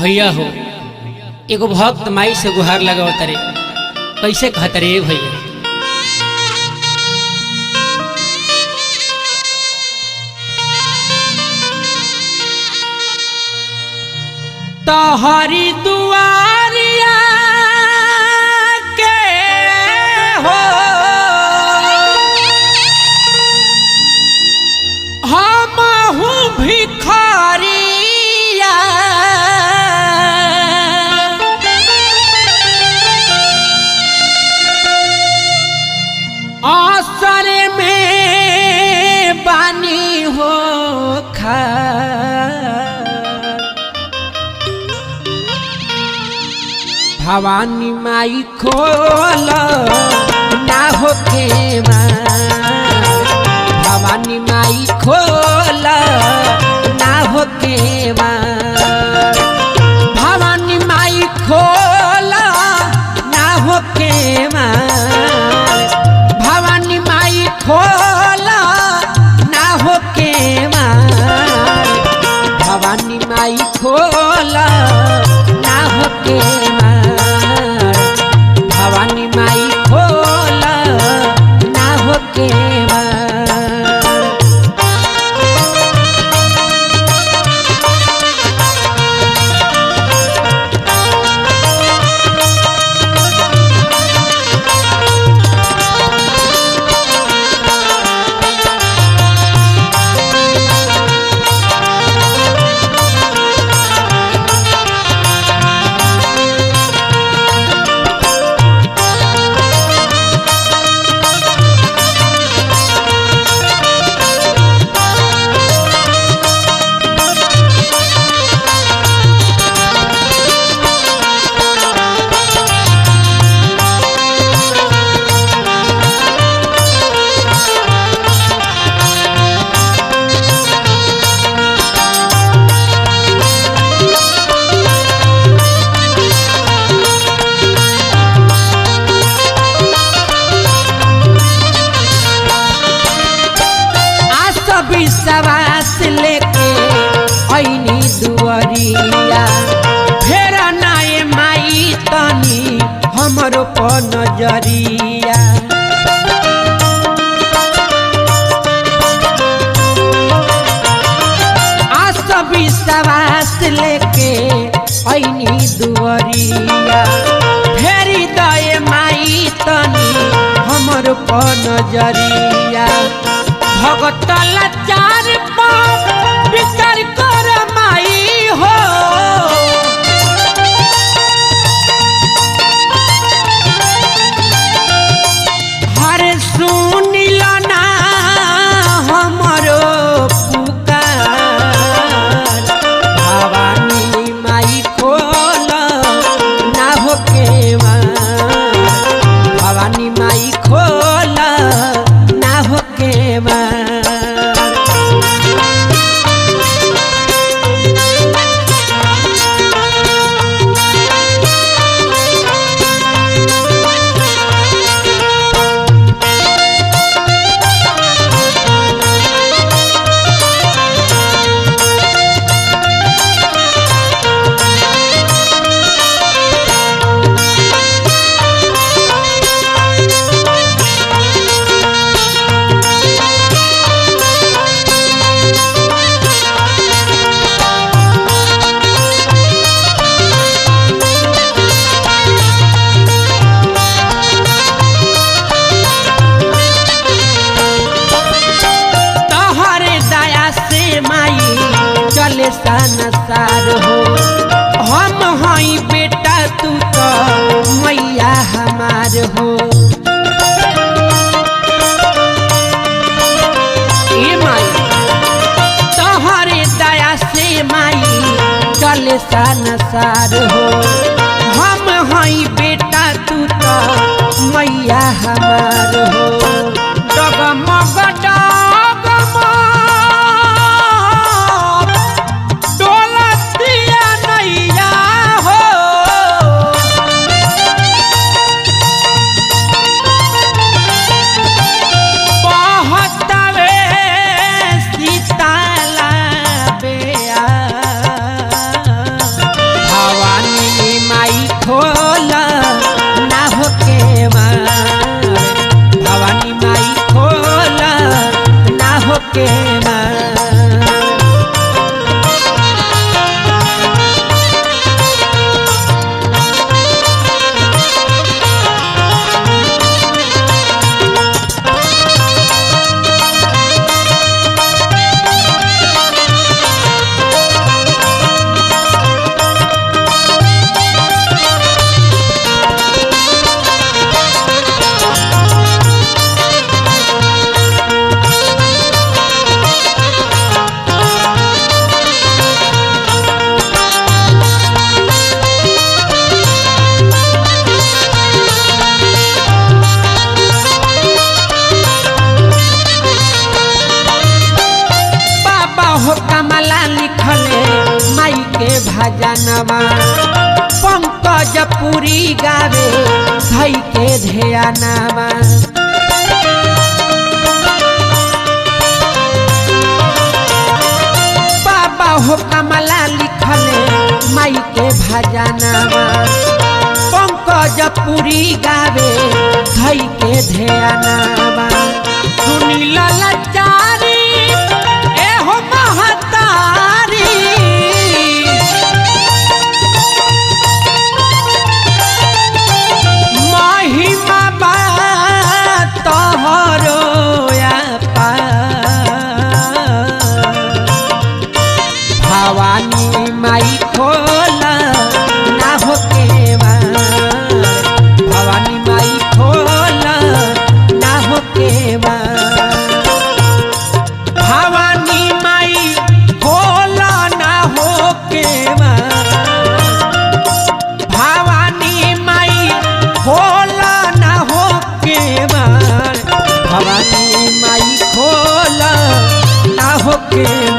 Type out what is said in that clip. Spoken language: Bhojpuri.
भैया हो एगो भक्त माई से गुहार लगाओ तरे कैसे कहत रे भैया। तोहरी दुआरिया के हो हम हूँ भिखारिया आसर में बानी हो खा भवानी माई खोल ना होके भवानी माई खोल ना होके भवानी माई खोल ना होके भवानी माई खोल ना होके भवानी माई खोल ना होके भवानी माई खोल ना होके विश्वास लेके ऐनी दुआरिया फेरा नाए माई तनी हमरो प नजरिया आस विश्वास लेके ऐनी दुआरिया फेरी दए माई तनी हमरो प नजरिया भगत लाचार विचार कर माई हो हर सुनिल ना हमरो पुकार भवानी माई खोल ना होके भवानी माई खोल ना होके संसार हो हम हई बेटा तू तो मैया हमार हो ए माई तोहरे दया से माई चले संसार हो हम हई बेटा तू तो मैया हमार हो डगमग के माँ। कमला लिखले माई के भजनवा पंकज पुरी गावे धई के ध्यानवा। बाबा हो कमला लिखले माई के भजनवा पंकज पुरी गावे धई के ध्यानवा। सुनी लाचारी भवानी माई खोला ना हो केवाड़, भवानी माई खोला ना हो केवाड़, भवानी माई खोला ना हो केवाड़, भवानी माई खोला ना हो केवाड़, भवानी माई खोला ना हो केवाड़।